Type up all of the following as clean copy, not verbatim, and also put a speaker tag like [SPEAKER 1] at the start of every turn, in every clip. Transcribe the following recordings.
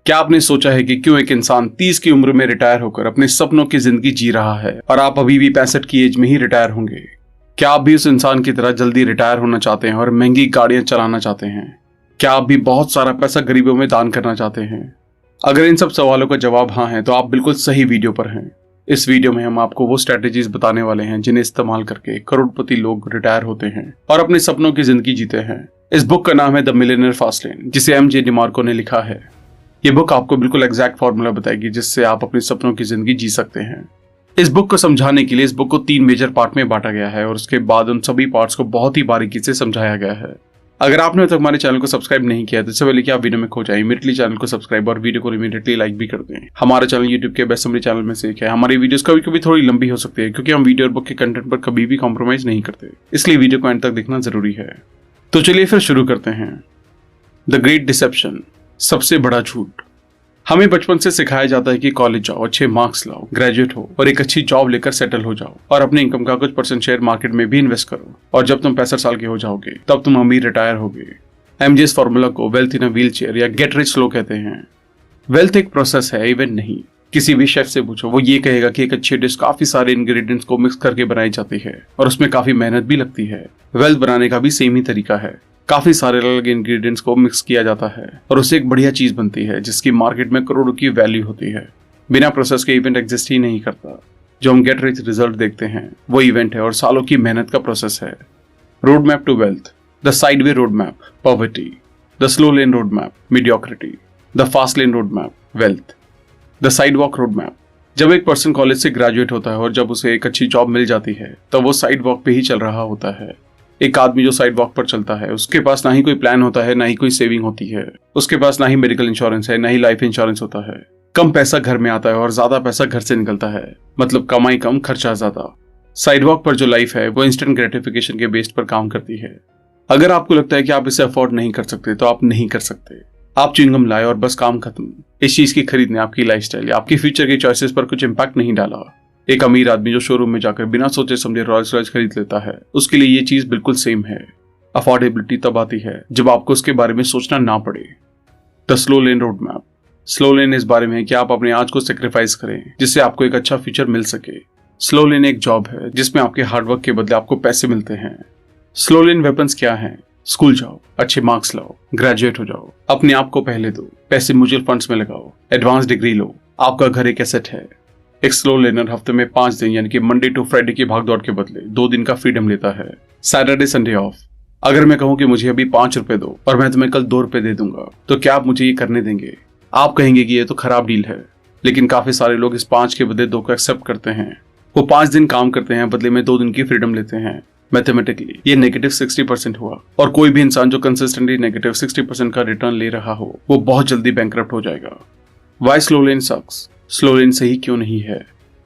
[SPEAKER 1] क्या आपने सोचा है कि क्यों एक इंसान 30 की उम्र में रिटायर होकर अपने सपनों की जिंदगी जी रहा है और आप अभी भी 65 की एज में ही रिटायर होंगे? क्या आप भी उस इंसान की तरह जल्दी रिटायर होना चाहते हैं और महंगी गाड़ियां चलाना चाहते हैं? क्या आप भी बहुत सारा पैसा गरीबों में दान करना चाहते हैं? अगर इन सब सवालों का जवाब हाँ है तो आप बिल्कुल सही वीडियो पर हैं। इस वीडियो में हम आपको वो स्ट्रेटेजीज बताने वाले हैं जिन्हें इस्तेमाल करके करोड़पति लोग रिटायर होते हैं और अपने सपनों की जिंदगी जीते हैं। इस बुक का नाम है द मिलियनेयर फास्ट लेन, जिसे एम जे डिमार्को ने लिखा है। ये बुक आपको बिल्कुल एग्जैक्ट फॉर्मूला बताएगी जिससे आप अपने सपनों की जिंदगी जी सकते हैं। इस बुक को समझाने के लिए इस बुक को 3 मेजर पार्ट में बांटा गया है और उसके बाद उन सभी पार्ट्स को बहुत ही बारीकी से समझाया गया है। अगर आपने अब तक हमारे चैनल को सब्सक्राइब नहीं किया तो इससे पहले कि आप वीडियो में खो जाए, इमीडिएटली चैनल को सब्सक्राइब और वीडियो को इमीडिएटली लाइक भी कर दें। हमारा चैनल यूट्यूब के बेस्ट समरी चैनल में से एक है। हमारी वीडियोस कभी कभी थोड़ी लंबी हो सकती है क्योंकि हम वीडियो और बुक के कंटेंट पर कभी भी कॉम्प्रोमाइज नहीं करते, इसलिए वीडियो को एंड तक देखना जरूरी है। तो चलिए फिर शुरू करते हैं। द ग्रेट डिसेप्शन, सबसे बड़ा झूठ। हमें बचपन से सिखाया जाता है कि कॉलेज जाओ, अच्छे मार्क्स लाओ, ग्रेजुएट हो और एक अच्छी जॉब लेकर सेटल हो जाओ और अपने इनकम का कुछ परसेंट शेयर मार्केट में भी इन्वेस्ट करो और जब तुम 65 साल के हो जाओगे तब तुम अमीर रिटायर होगे। एमजेस फॉर्मूला को wealth in a wheel chair या गेट रिच स्लो कहते हैं। वेल्थ एक प्रोसेस है, इवेंट नहीं। किसी भी शेफ से पूछो, वो ये कहेगा कि एक अच्छी डिश काफी सारे इंग्रेडिएंट्स को मिक्स करके बनाई जाती है और उसमें काफी मेहनत भी लगती है। वेल्थ बनाने का भी सेम ही तरीका है। काफी सारे अलग इंग्रेडिएंट्स को मिक्स किया जाता है और उससे एक बढ़िया चीज बनती है जिसकी मार्केट में करोड़ों की वैल्यू होती है। बिना प्रोसेस के इवेंट एग्जिस्ट ही नहीं करता। जो हम गेट रिच रिजल्ट देखते हैं वो इवेंट है और सालों की मेहनत का प्रोसेस है। Road map to wealth, the sideway road map poverty, the slow lane road map mediocrity, the fast lane road map wealth, the sidewalk road map. जब एक पर्सन कॉलेज से ग्रेजुएट होता है और जब उसे एक अच्छी जॉब मिल जाती है तो वो साइड वॉक पे ही चल रहा होता है। एक आदमी जो साइड वॉक पर चलता है उसके पास ना ही कोई प्लान होता है, ना ही कोई सेविंग होती है, उसके पास ना ही मेडिकल इंश्योरेंस है, ना ही लाइफ इंश्योरेंस होता है। कम पैसा घर में आता है और ज्यादा पैसा घर से निकलता है, मतलब कमाई कम खर्चा ज्यादा। साइड वॉक पर जो लाइफ है वो इंस्टेंट ग्रेटिफिकेशन के बेस पर काम करती है। अगर आपको लगता है कि आप इसे अफोर्ड नहीं कर सकते तो आप नहीं कर सकते। आप च्युइंगम लाए और बस काम खत्म। इस चीज की खरीद ने आपकी लाइफस्टाइल या आपकी फ्यूचर की चॉइसेस पर कुछ इंपैक्ट नहीं डाला। एक अमीर आदमी जो शोरूम में जाकर बिना सोचे समझे रॉयल्स रॉयल्स खरीद लेता है, उसके लिए ये चीज बिल्कुल सेम है। अफोर्डेबिलिटी तब आती है जब आपको उसके बारे में सोचना ना पड़े। The slow lane road map, slow लेन इस बारे में है कि आप अपने आज को सेक्रीफाइस करें जिससे आपको एक अच्छा फ्यूचर मिल सके। स्लो लेन एक जॉब है जिसमें आपके हार्डवर्क के बदले आपको पैसे मिलते हैं। स्लो लेन वेपन्स क्या है? स्कूल जाओ, अच्छे मार्क्स लाओ, ग्रेजुएट हो जाओ, अपने आप को पहले दो, पैसे म्यूचुअल फंड्स में लगाओ, एडवांस डिग्री लो, आपका घर एक एसेट है। एक स्लो लेनर हफ्ते में 5 दिन यानी कि मंडे टू फ्राइडे की भागदौड़ के बदले 2 दिन का फ्रीडम लेता है। Saturday Sunday off. अगर मैं कहूं कि मुझे अभी 5 रुपए दो और मैं तुम्हें कल 2 रुपए दे दूंगा तो क्या आप मुझे ये करने देंगे? आप कहेंगे कि ये तो खराब डील है, लेकिन काफी सारे लोग इस 5 के बदले 2 को एक्सेप्ट करते हैं। वो 5 दिन काम करते हैं, बदले में 2 दिन की फ्रीडम लेते हैं। मैथमेटिकली ये नेगेटिव 60% हुआ और कोई भी इंसान जो कंसिस्टेंटली नेगेटिव 60% का रिटर्न ले रहा हो वो बहुत जल्दी बैंकरप्ट हो जाएगा। वाई स्लो लेन सक्स? स्लो लेन सही क्यों नहीं है?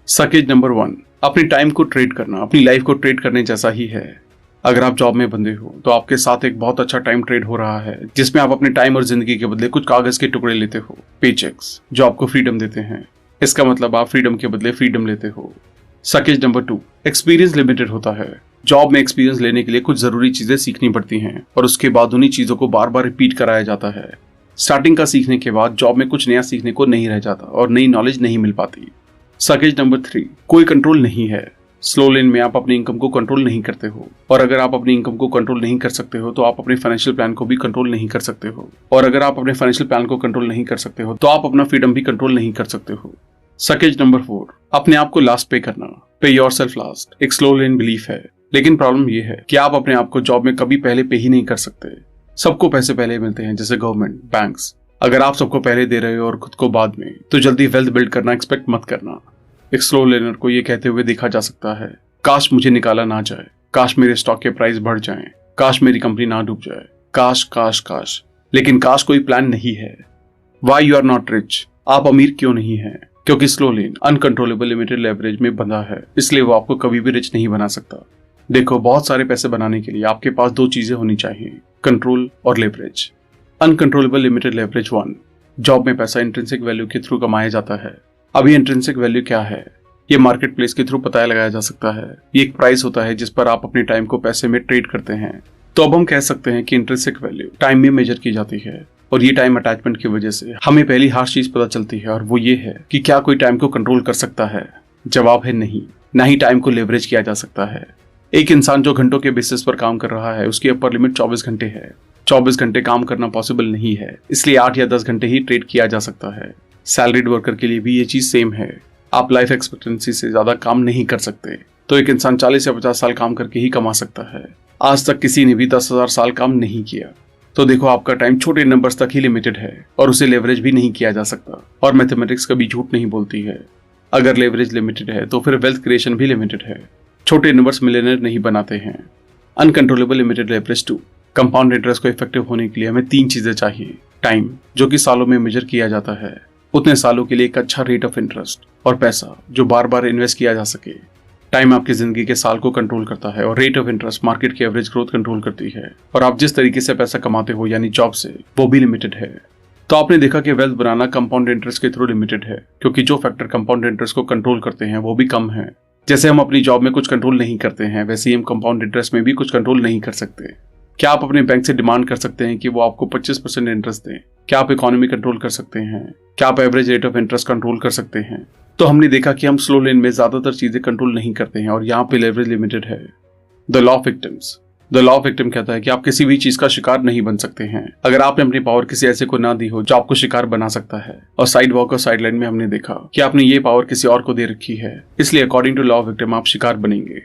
[SPEAKER 1] सकेज नंबर 1, अपनी टाइम को ट्रेड करना अपनी लाइफ को ट्रेड करने जैसा ही है। अगर आप जॉब में बंधे हो तो आपके साथ एक बहुत अच्छा टाइम ट्रेड हो रहा है जिसमें आप अपने टाइम और जिंदगी के बदले कुछ कागज के टुकड़े लेते हो, पेचेक्स, जो आपको फ्रीडम देते हैं। इसका मतलब आप फ्रीडम के बदले फ्रीडम लेते हो। सकेज नंबर 2, एक्सपीरियंस लिमिटेड होता है। जॉब में एक्सपीरियंस लेने के लिए कुछ जरूरी चीजें सीखनी पड़ती हैं और उसके बाद उन्हीं चीजों को बार बार रिपीट कराया जाता है। स्टार्टिंग का सीखने के बाद जॉब में कुछ नया सीखने को नहीं रह जाता और नई नॉलेज नहीं मिल पाती। सकेज नंबर 3, कोई कंट्रोल नहीं है। स्लो लेन में आप अपनी इनकम को कंट्रोल नहीं करते हो और अगर आप अपनी इनकम को कंट्रोल नहीं कर सकते हो तो आप अपने फाइनेंशियल प्लान को भी कंट्रोल नहीं कर सकते हो और अगर आप अपने फाइनेंशियल प्लान को कंट्रोल नहीं कर सकते हो तो आप अपना फ्रीडम भी कंट्रोल नहीं कर सकते हो। सकेज नंबर 4, अपने आप को लास्ट पे करना, पे योरसेल्फ लास्ट, एक स्लो लेन बिलीफ है। लेकिन प्रॉब्लम यह है कि आप अपने आप को जॉब में कभी पहले पे ही नहीं कर सकते। सबको पैसे पहले मिलते हैं जैसे गवर्नमेंट, बैंक्स। अगर आप सबको पहले दे रहे हो और खुद को बाद में, तो जल्दी वेल्थ बिल्ड करना एक्सपेक्ट मत करना। एक स्लो लेनर को ये कहते हुए देखा जा सकता है, काश मुझे निकाला ना जाए, काश मेरे स्टॉक के प्राइस बढ़ जाएं, काश मेरी कंपनी ना डूब जाए, काश काश काश, लेकिन काश कोई प्लान नहीं है। Why you are not rich? आप अमीर क्यों नहीं है? क्योंकि slow lane uncontrollable limited leverage में बंधा है, इसलिए वो आपको कभी भी रिच नहीं बना सकता। देखो, बहुत सारे पैसे बनाने के लिए आपके पास 2 चीजें होनी चाहिए, कंट्रोल और leverage. Uncontrollable limited leverage 1, job में पैसा इंट्रिंसिक वैल्यू के थ्रू कमाया जाता है। अभी इंट्रिंसिक वैल्यू क्या है? ये मार्केट प्लेस के थ्रू पता लगाया जा सकता है। ये एक प्राइस होता है जिस पर आप अपने टाइम को पैसे में ट्रेड करते हैं। तो अब हम कह सकते हैं कि इंट्रिंसिक वैल्यू टाइम में मेजर की जाती है। और ये टाइम अटैचमेंट की वजह से हमें पहली हार्श चीज पता चलती है और वो ये है कि क्या कोई टाइम को कंट्रोल कर सकता है। जवाब है नहीं, ना ही टाइम को लेवरेज किया जा सकता है। एक इंसान जो घंटों के बेसिस पर काम कर रहा है उसकी अपर लिमिट 24 घंटे है। 24 घंटे काम करना पॉसिबल नहीं है, इसलिए 8 या 10 घंटे ही ट्रेड किया जा सकता है। सैलरीड वर्कर के लिए भी ये चीज सेम है। आप लाइफ एक्सपेक्टेंसी से ज्यादा काम नहीं कर सकते। तो एक इंसान 40 या 50 साल काम करके ही कमा सकता है। आज तक किसी ने भी 10,000 साल काम नहीं किया। तो देखो, आपका टाइम छोटे नंबर्स तक ही लिमिटेड है और उसे लेवरेज भी नहीं किया जा सकता। और मैथमेटिक्स कभी झूठ नहीं बोलती है। अगर लेवरेज लिमिटेड है तो फिर वेल्थ क्रिएशन भी लिमिटेड है। छोटे नंबर्स मिलियनेयर नहीं बनाते हैं। Uncontrollable limited leverage 2। Compound interest को इफेक्टिव होने के लिए हमें 3 चीजें चाहिए। टाइम, जो कि सालों में मेजर किया जाता है, उतने सालों के लिए एक अच्छा रेट ऑफ इंटरेस्ट, और पैसा जो बार बार इन्वेस्ट किया जा सके। टाइम आपकी जिंदगी के साल को कंट्रोल करता है और रेट ऑफ इंटरेस्ट मार्केट की एवरेज ग्रोथ कंट्रोल करती है। और आप जिस तरीके से पैसा कमाते हो यानी जॉब से, वो भी लिमिटेड है। तो आपने देखा कि वेल्थ बनाना कंपाउंड इंटरेस्ट के थ्रू लिमिटेड है, क्योंकि जो फैक्टर कंपाउंड इंटरेस्ट को कंट्रोल करते हैं वो भी कम है। जैसे हम अपनी जॉब में कुछ कंट्रोल नहीं करते हैं, वैसे ही हम कंपाउंड इंटरेस्ट में भी कुछ कंट्रोल नहीं कर सकते। क्या आप अपने बैंक से डिमांड कर सकते हैं कि वो आपको 25% इंटरेस्ट दें? क्या आप इकोनॉमी कंट्रोल कर सकते हैं? क्या आप average rate of interest control कर सकते हैं? तो हमने देखा कि हम स्लो लेन में ज्यादातर चीजें कंट्रोल नहीं करते हैं और यहाँ पे लेवरेज लिमिटेड है। The law of victims. The law of victim कहता है कि आप किसी भी चीज का शिकार नहीं बन सकते हैं अगर आपने अपनी पावर किसी ऐसे को ना दी हो जो आपको शिकार बना सकता है। और साइड वॉक और साइड लाइन में हमने देखा कि आपने ये पावर किसी और को दे रखी है, इसलिए according to law of victim आप शिकार बनेंगे।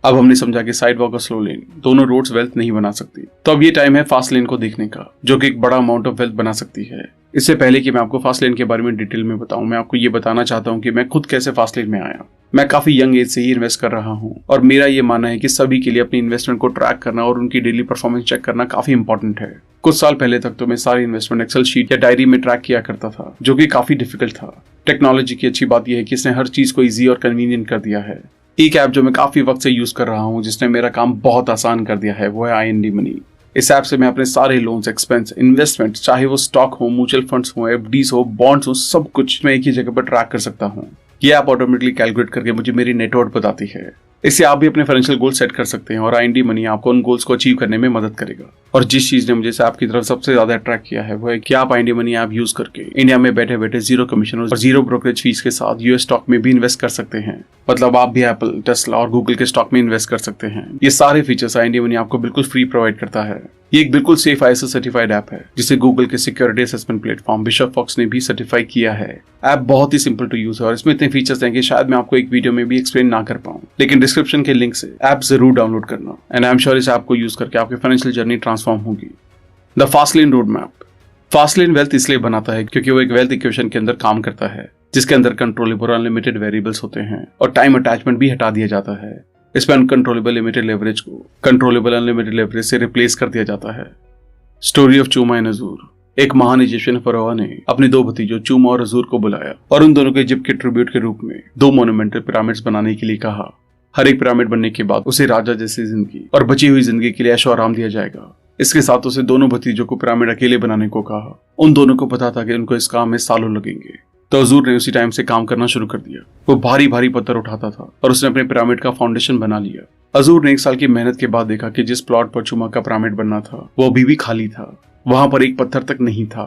[SPEAKER 1] अब हमने समझा कि साइड वॉक और स्लो लेन दोनों रोड्स वेल्थ नहीं बना सकती। तो अब ये टाइम है फास्ट लेन को देखने का, जो कि एक बड़ा अमाउंट ऑफ वेल्थ बना सकती है। इससे पहले कि मैं आपको फास्ट लेन के बारे में डिटेल में बताऊं, मैं आपको ये बताना चाहता हूं कि मैं खुद कैसे फास्ट लेन में आया। मैं काफी यंग एज से ही इन्वेस्ट कर रहा हूं और मेरा ये मानना है कि सभी के लिए अपनी इन्वेस्टमेंट को ट्रैक करना और उनकी डेली परफॉर्मेंस चेक करना काफी इंपॉर्टेंट है। कुछ साल पहले तक तो मैं सारी इन्वेस्टमेंट एक्सेल शीट या डायरी में ट्रैक किया करता था, जो कि काफी डिफिकल्ट था। टेक्नोलॉजी की अच्छी बात यह है कि इसने हर चीज को ईजी और कन्वीनियंट कर दिया है। एक ऐप जो मैं काफी वक्त से यूज कर रहा हूँ, जिसने मेरा काम बहुत आसान कर दिया है, वो है IND मनी। इस ऐप से मैं अपने सारे लोन्स, एक्सपेंस, इन्वेस्टमेंट, चाहे वो स्टॉक हो, म्यूचुअल फंड्स हो, FDs हो, बॉन्ड्स हो, सब कुछ मैं एक ही जगह पर ट्रैक कर सकता हूँ। ये ऐप ऑटोमेटिकली कैलकुलेट करके मुझे मेरी नेटवर्थ बताती है। इससे आप भी अपने फाइनेंशियल गोल सेट कर सकते हैं और IND मनी आपको उन गोल्स को अचीव करने में मदद करेगा। और जिस चीज ने मुझे इस ऐप की तरफ सबसे ज्यादा अट्रैक्ट किया है वो है कि आप IND मनी ऐप यूज करके इंडिया में बैठे बैठे जीरो कमीशन और जीरो ब्रोकरेज फीस के साथ US स्टॉक में भी इन्वेस्ट कर सकते हैं। मतलब आप भी एप्पल, टेस्ला और गूगल के स्टॉक में इन्वेस्ट कर सकते हैं। ये सारे फीचर्स IND मनी आपको बिल्कुल फ्री प्रोवाइड करता है। ये एक बिल्कुल सेफ ISO सर्टिफाइड ऐप है, जिसे गूगल के security assessment platform bishop fox ने भी सर्टिफाई किया है। ऐप बहुत ही सिंपल टू यूज है और इसमें इतने फीचर्स हैं कि शायद मैं आपको एक वीडियो में भी एक्सप्लेन ना कर पाऊं, लेकिन डिस्क्रिप्शन के लिंक से ऐप जरूर डाउनलोड करना। एंड आई एम श्योर इस ऐप को यूज करके आपकी फाइनेंशियल जर्नी ट्रांसफॉर्म होगी। The fast lane road map. Fast lane wealth इसलिए बनाता है क्योंकि वो एक वेल्थ इक्वेशन के अंदर काम करता है, जिसके अंदर कंट्रोलेबल अनलिमिटेड वेरिएबल्स होते हैं और टाइम अटैचमेंट भी हटा दिया जाता है। इसमें अनकंट्रोलेबल लिमिटेड लेवरेज को कंट्रोलेबल अनलिमिटेड लेवरेज से रिप्लेस कर दिया जाता है। स्टोरी ऑफ चूमा एंड अजूर। एक महान इजिप्शियन फरोआ ने अपने 2 भतीजों चूमा और अजूर को बुलाया और उन दोनों को इजिप्ट के ट्रिब्यूट के रूप में 2 मोन्यूमेंटल पिरामिड्स बनाने के लिए कहा। हर एक पिरामिड बनने के बाद उसे राजा जैसी जिंदगी और बची हुई जिंदगी के लिए ऐशो आराम दिया जाएगा। इसके साथ उसे दोनों भतीजों को पिरामिड अकेले बनाने को कहा। उन दोनों को पता था कि उनको इस काम में सालों लगेंगे, तो अजूर ने उसी टाइम से काम करना शुरू कर दिया। वो भारी भारी पत्थर उठाता था और उसने अपने पिरामिड का फाउंडेशन बना लिया। अजूर ने 1 साल की मेहनत के बाद देखा कि जिस प्लॉट पर चूमा का पिरामिड बनना था वो अभी भी खाली था। वहां पर एक पत्थर तक नहीं था।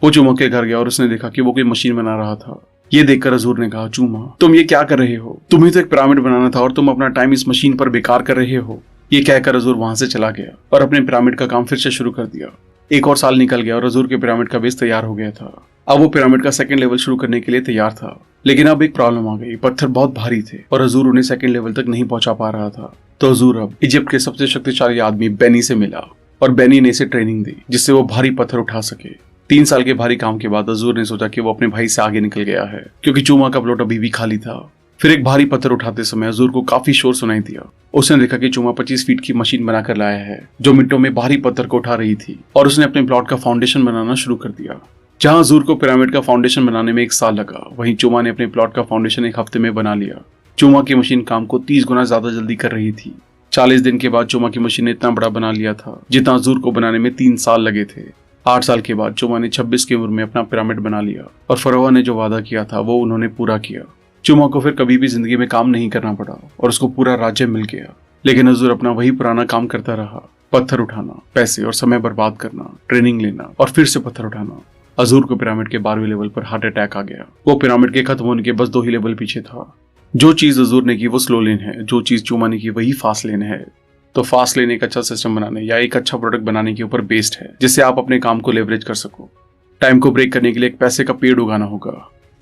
[SPEAKER 1] वो चूमा के घर गया और उसने देखा कि वो कोई मशीन बना रहा था। ये देखकर अजूर ने कहा, चूमा तुम ये क्या कर रहे हो? तुम्हें तो एक पिरामिड बनाना था और तुम अपना टाइम इस मशीन पर बेकार कर रहे हो। ये कहकर अजूर वहां से चला गया और अपने पिरामिड का काम फिर से शुरू कर दिया। 1 और साल निकल गया और अजूर के पिरामिड का बेस तैयार हो गया था। अब वो पिरामिड का 2nd लेवल शुरू करने के लिए तैयार था, लेकिन अब एक प्रॉब्लम आ गई। पत्थर बहुत भारी थे और अजूर उन्हें 2nd लेवल तक नहीं पहुंचा पा रहा था। तो अजूर अब इजिप्ट के सबसे शक्तिशाली आदमी बेनी से मिला और बेनी ने इसे ट्रेनिंग दी जिससे वो भारी पत्थर उठा सके। 3 साल के भारी काम के बाद अजूर ने सोचा कि वो अपने भाई से आगे निकल गया है, क्योंकि चूमा का प्लॉट अभी भी खाली था। फिर एक भारी पत्थर उठाते समय अजूर को काफी शोर सुनाई दिया। उसने देखा कि चूमा 25 फीट की मशीन बनाकर लाया है जो मिनटों में भारी पत्थर को उठा रही थी, और उसने अपने प्लॉट का फाउंडेशन बनाना शुरू कर दिया। जहां अजूर को पिरामिड का फाउंडेशन बनाने में 1 साल लगा, वहीं चूमा ने अपने प्लॉट का फाउंडेशन 1 हफ्ते में बना लिया। चूमा की मशीन काम को 30 गुना ज्यादा जल्दी कर रही थी। 40 दिन के बाद चूमा की मशीन ने इतना बड़ा बना लिया था जितना अजूर को बनाने में 3 साल लगे थे। 8 साल के बाद चूमा ने 26 की उम्र में अपना पिरामिड बना लिया और फरोआ ने जो वादा किया था वो उन्होंने पूरा किया। चूमा को फिर कभी भी जिंदगी में काम नहीं करना पड़ा और उसको पूरा राज्य मिल गया। लेकिन अजूर अपना वही पुराना काम करता रहा पत्थर उठाना, पैसे और समय बर्बाद करना, ट्रेनिंग लेना और फिर से पत्थर उठाना। अजूर को पिरामिड के 12वें लेवल पर हार्ट अटैक आ गया। वो पिरामिड के खत्म होने के बस 2 ही लेवल पीछे था। जो चीज अजूर ने की वो स्लो लेन है, जो चीज चूमा ने की वही फास्ट लेन है। तो फास्ट लेन एक अच्छा सिस्टम बनाने या एक अच्छा प्रोडक्ट बनाने के ऊपर बेस्ड है, जिससे आप अपने काम को लेवरेज कर सको। टाइम को ब्रेक करने के लिए एक पैसे का पेड़ उगाना होगा।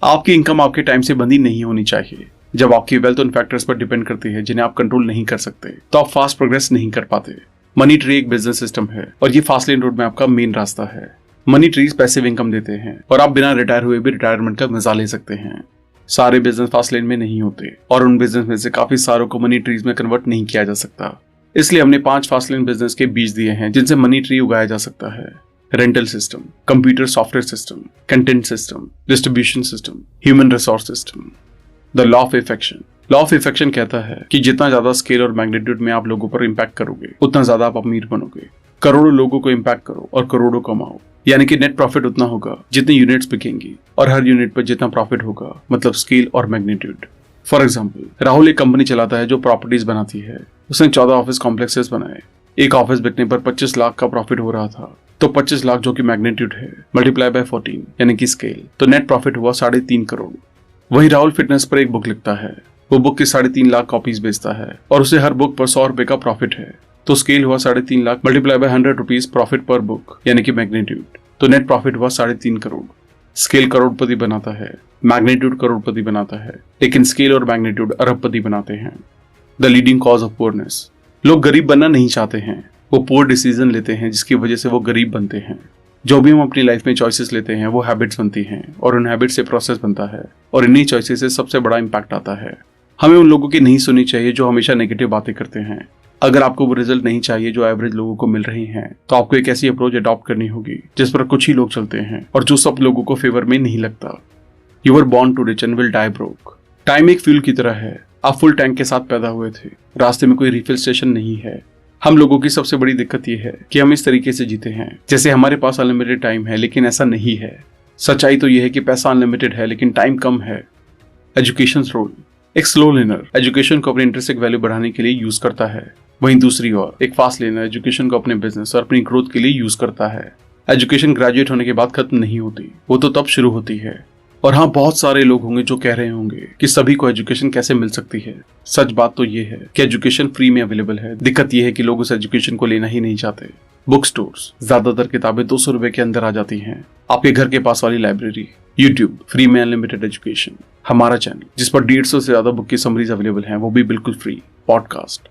[SPEAKER 1] आपकी इनकम आपके टाइम से बंधी नहीं होनी चाहिए। जब आपकी वेल्थ उन फैक्टर्स पर डिपेंड करती है जिन्हें आप कंट्रोल नहीं कर सकते, तो आप फास्ट प्रोग्रेस नहीं कर पाते। मनी ट्री एक बिजनेस सिस्टम है और ये फास्ट लेन रोड में आपका मेन रास्ता है। मनी ट्रीज पैसिव इनकम देते हैं और आप बिना रिटायर हुए भी रिटायरमेंट का मजा ले सकते हैं। सारे बिजनेस फास्ट लेन में नहीं होते और उन बिजनेस में से काफी सारों को मनी ट्रीज में कन्वर्ट नहीं किया जा सकता। इसलिए हमने 5 फास्ट लेन बिजनेस के बीज दिए हैं जिनसे मनी ट्री उगाया जा सकता है। Rental system, computer software system, content system, distribution system, human resource system. The law of affection. Law of affection कहता है कि जितना ज्यादा स्केल और मैग्नीट्यूड में आप लोगों पर इम्पैक्ट करोगे, उतना ज्यादा आप अमीर बनोगे। करोड़ों लोगों को इम्पैक्ट करो और करोड़ों कमाओ, यानी कि नेट प्रॉफिट उतना होगा जितनी यूनिट्स बिकेंगी और हर यूनिट पर जितना प्रॉफिट होगा, मतलब स्केल और मैग्नीट्यूड। फॉर एग्जाम्पल, राहुल एक कंपनी चलाता है जो प्रॉपर्टीज बनाती है। उसने 14 ऑफिस कॉम्प्लेक्सेस बनाए। एक ऑफिस बिकने पर 25 लाख का प्रॉफिट हो रहा था, तो 25 लाख जो कि मैग्नीट्यूड है मल्टीप्लाई बाय 14 यानी कि स्केल, तो नेट प्रॉफिट हुआ 3.5 करोड़। वही राहुल फिटनेस पर एक बुक लिखता है। वो बुक की 3.5 लाख कॉपीज बेचता है और उसे हर बुक पर 100 रुपए का प्रॉफिट है, तो स्केल हुआ 3.5 lakh multiply by 100 rupees profit पर बुक यानी कि मैग्नीट्यूड, तो नेट प्रॉफिट हुआ 3.5 करोड़। स्केल करोड़पति बनाता है, मैग्नीट्यूड करोड़पति बनाता है, लेकिन स्केल और मैग्नीट्यूड अरबपति बनाते हैं। The leading cause of poorness. लोग गरीब बनना नहीं चाहते हैं, वो पुअर डिसीजन लेते हैं जिसकी वजह से वो गरीब बनते हैं। जो भी हम अपनी लाइफ में चॉइसेस लेते हैं वो हैबिट्स बनती हैं और उन हैबिट्स से प्रोसेस बनता है और इन्हीं चॉइसेस से सबसे बड़ा इम्पैक्ट आता है। हमें उन लोगों की नहीं सुननी चाहिए जो हमेशा नेगेटिव बातें करते हैं। अगर आपको वो रिजल्ट नहीं चाहिए जो एवरेज लोगों को मिल रही हैं, तो आपको एक ऐसी अप्रोच अडॉप्ट करनी होगी जिस पर कुछ ही लोग चलते हैं और जो सब लोगों को फेवर में नहीं लगता। You are born to rich and will die broke. Time एक फ्यूल की तरह है। आप फुल टैंक के साथ पैदा हुए थे, रास्ते में कोई रिफिल स्टेशन नहीं है। हम लोगों की सबसे बड़ी दिक्कत यह है कि हम इस तरीके से जीते हैं जैसे हमारे पास अनलिमिटेड टाइम है, लेकिन ऐसा नहीं है। सच्चाई तो यह है कि पैसा अनलिमिटेड है लेकिन टाइम कम है। Education role. एक स्लो लर्नर एजुकेशन को अपने इंटरेस्टिक वैल्यू बढ़ाने के लिए यूज करता है, वहीं दूसरी ओर एक फास्ट लर्नर एजुकेशन को अपने बिजनेस और अपनी ग्रोथ के लिए यूज करता है। एजुकेशन ग्रेजुएट होने के बाद खत्म नहीं होती, वो तो तब शुरू होती है। और हाँ, बहुत सारे लोग होंगे जो कह रहे होंगे कि सभी को एजुकेशन कैसे मिल सकती है। सच बात तो ये है कि एजुकेशन फ्री में अवेलेबल है। दिक्कत ये है कि लोग उस एजुकेशन को लेना ही नहीं चाहते। बुक स्टोर्स, ज्यादातर किताबें 200 रुपए के अंदर आ जाती हैं। आपके घर के पास वाली लाइब्रेरी, यूट्यूब, फ्री में अनलिमिटेड एजुकेशन, हमारा चैनल जिस पर 150 से ज्यादा बुक की समरीज अवेलेबल हैं, वो भी बिल्कुल फ्री, पॉडकास्ट।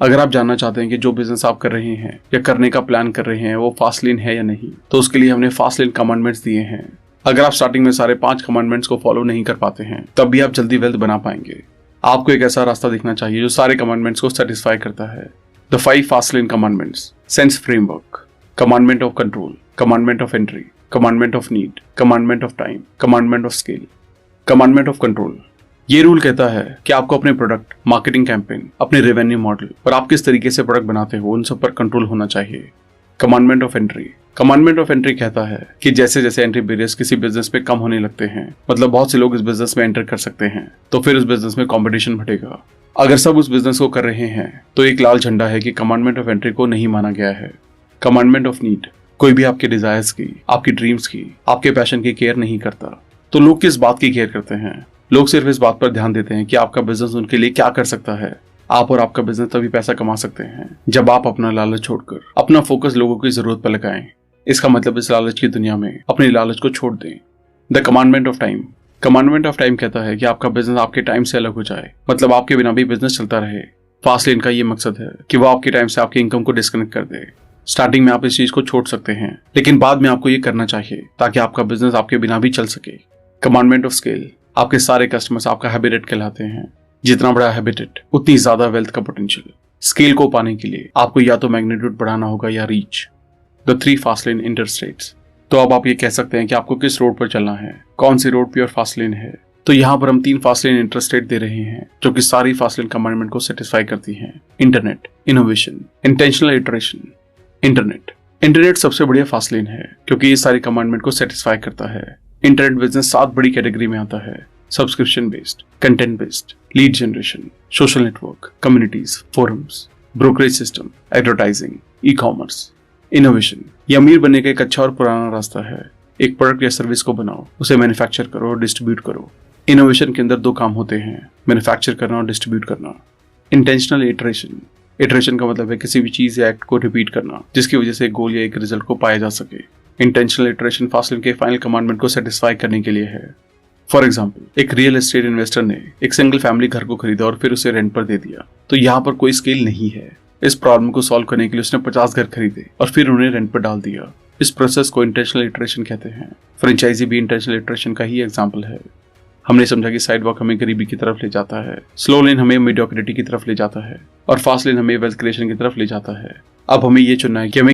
[SPEAKER 1] अगर आप जानना चाहते हैं कि जो बिजनेस आप कर रहे हैं या करने का प्लान कर रहे हैं वो फास्ट लेन है या नहीं, तो उसके लिए हमने फास्ट लेन कमांडमेंट्स दिए हैं। अगर आप स्टार्टिंग में सारे 5 कमांडमेंट्स को फॉलो नहीं कर पाते हैं, तब भी आप जल्दी वेल्थ बना पाएंगे। आपको एक ऐसा रास्ता दिखना चाहिए जो सारे कमांडमेंट्स को सेटिस्फाई करता है। The 5 fast lane commandments. Sense framework, commandment of control, commandment of entry, commandment of need, commandment of time, commandment of scale. Commandment of control. ये रूल कहता है कि आपको अपने प्रोडक्ट, मार्केटिंग कैंपेन, अपने रेवेन्यू मॉडल और आप किस तरीके से प्रोडक्ट बनाते हो उन सब पर कंट्रोल होना चाहिए। Commandment of entry. Commandment of entry कहता है कि जैसे जैसे एंट्री बैरियर्स किसी बिजनेस में कम होने लगते हैं, मतलब बहुत से लोग इस बिजनेस में एंटर कर सकते हैं, तो फिर उस बिजनेस में कंपटीशन बढ़ेगा। अगर सब उस बिजनेस को कर रहे हैं तो एक लाल झंडा है कि कमांडमेंट ऑफ एंट्री को नहीं माना गया है। Commandment of need. कोई भी आपके डिजायर्स की, आपकी ड्रीम्स की, आपके पैशन की केयर नहीं करता, तो लोग किस बात की केयर करते हैं? लोग सिर्फ इस बात पर ध्यान देते हैं कि आपका बिजनेस उनके लिए क्या कर सकता है। आप और आपका बिजनेस तभी पैसा कमा सकते हैं जब आप अपना लालच छोड़कर अपना फोकस लोगों की जरूरत पर लगाएं। इसका मतलब इस लालच की दुनिया में अपनी लालच को छोड़ दें। The commandment of time. Commandment of time कहता है कि आपका बिजनेस आपके टाइम से अलग हो जाए, मतलब आपके बिना भी बिजनेस चलता रहे। फास्ट लेन का ये मकसद है कि वो आपके टाइम से आपकी इनकम को डिस्कनेक्ट कर दे। स्टार्टिंग में आप इस चीज को छोड़ सकते हैं, लेकिन बाद में आपको ये करना चाहिए ताकि आपका बिजनेस आपके बिना भी चल सके। Commandment of scale. आपके सारे कस्टमर्स आपका हैबिटेट कहलाते हैं। जितना बड़ा हैबिटेट उतनी ज्यादा वेल्थ का पोटेंशियल। स्केल को पाने के लिए आपको या तो मैग्नीट्यूड बढ़ाना होगा या reach. The 3 fast lane interstates. तो अब आप ये कह सकते हैं कि आपको किस रोड पर चलना है, कौन सी रोड प्योर फास्ट लेन है। तो यहाँ पर हम 3 फास्ट लेन इंटरस्टेट दे रहे हैं जो कि सारी फास्ट लेन कमांडमेंट को सेटिस्फाई करती हैं। Internet, innovation, intentional iteration. Internet सबसे बढ़िया फास्ट लेन है क्योंकि ये सारी कमांडमेंट को सेटिस्फाई करता है। इंटरनेट बिजनेस 7 बड़ी कैटेगरी में आता है। Subscription based, content based, lead generation, social network, communities, forums, brokerage system, advertising, e commerce. Innovation, ये अमीर बनने का एक अच्छा और पुराना रास्ता है। एक प्रोडक्ट या सर्विस को बनाओ, उसे मैन्युफैक्चर करो और डिस्ट्रीब्यूट करो। इनोवेशन के अंदर दो काम होते हैं, मैन्युफैक्चर करना और डिस्ट्रीब्यूट करना। इंटेंशनल इटरेशन, इटरेशन का मतलब है किसी भी चीज या एक्ट को रिपीट करना जिसकी वजह से एक गोल या एक रिजल्ट को पाया जा सके। इंटेंशनल इटरेशन फासलिन के फाइनल कमांडमेंट को सेटिस्फाई करने के लिए है। फॉर एग्जाम्पल, एक रियल एस्टेट इन्वेस्टर ने एक सिंगल फैमिली घर को खरीदा और फिर उसे रेंट पर दे दिया, तो यहाँ पर कोई स्केल नहीं है। इस प्रॉब्लम को सॉल्व करने के लिए उसने 50 घर खरीदे और फिर उन्हें रेंट पर डाल दिया। इस प्रोसेस को इंटेंशनल इटरेशन कहते हैं। फ्रेंचाइजी भी इंटेंशनल इटरेशन का ही एग्जाम्पल है। हमने समझा कि साइड वॉक हमें गरीबी की तरफ ले जाता है, स्लो लेन हमें मीडियोक्रिटी की तरफ ले जाता है और फास्ट लेन हमें वेल्थ क्रिएशन की तरफ ले जाता है। अब हमें ये चुनना है कि हमें